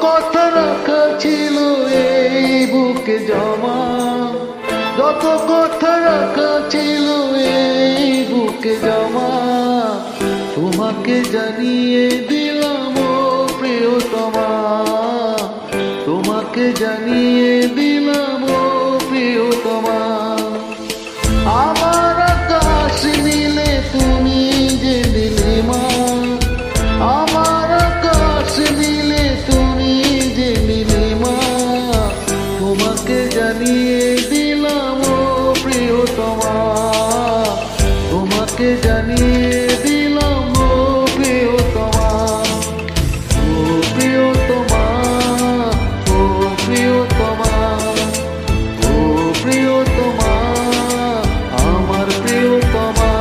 কথা রাখা ছিল এই বুকে জমা, যত কথা রাখা ছিল এই বুকে জমা, তোমাকে জানিয়ে দিলাম ও প্রিয়তমা, তোমাকে জানিয়ে দিলাম ও প্রিয়তমা। আমার আকাশ নীলে তুমি যে নীলিমা, আমার আকাশ নীলে তুমি যে নীলিমা, তোমাকে জানিয়ে দিলাম ও প্রিয়তমা, তোমাকে জানিয়ে দিলাম ও প্রিয়তমা। ও প্রিয়তমা, ও প্রিয়তমা, ও প্রিয়তমা, আমার প্রিয়তমা।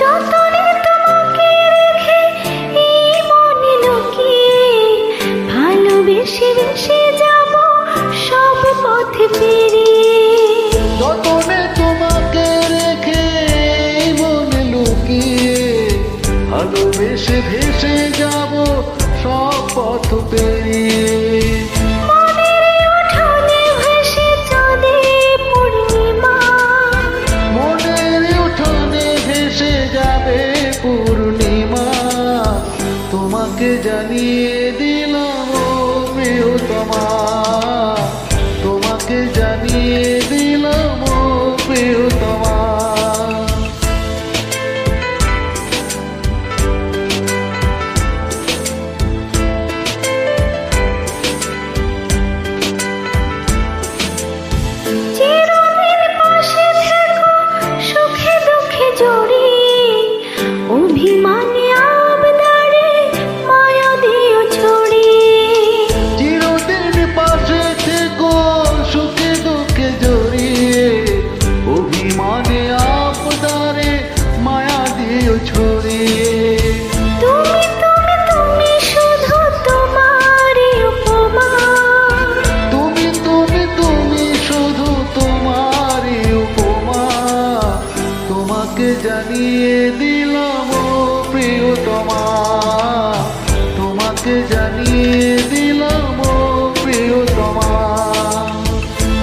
যতনে তোমাকে রেখে এই মনে লুকিয়ে, ভালোবেসে বেসে যাব সব পথ পেরিয়ে। যতনে তোমাকে রেখে এই মনে লুকিয়ে, ভালোবেসে ভেসে যাব সব পথ পেরিয়ে। মনের উঠোনে ভেসে চাঁদের পূর্ণিমা, মনের উঠোনে ভেসে যাবে পূর্ণিমা, তোমাকে জানিয়ে দিলাম ও প্রিয়তমা, তোমাকে জানিয়ে দিলাম ও প্রিয়তমা। চিরদিন পাশে থেকো সুখে দুঃখে জড়িয়ে, অভিমানে আবদারে মায়া দিও ছড়িয়ে। চিরদিন পাশে থেকো সুখে দুঃখে জড়িয়ে, অভিমানে আপদারে মায়া দিও ছড়িয়ে। তুমি তুমি তুমি শুধু তোমারই উপমা, তুমি তুমি তুমি শুধু তোমারই উপমা, তোমাকে জানিয়ে দিলাম ও প্রিয়তমা, তোমাকে জানিয়ে দিলাম ও প্রিয়তমা।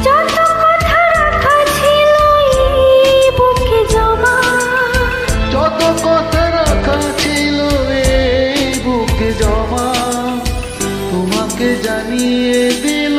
যত কথা রাখা ছিল এই বুকে জমা, যত কথা রাখা ছিল এই বুকে জমা, তোমাকে জানিয়ে দিলাম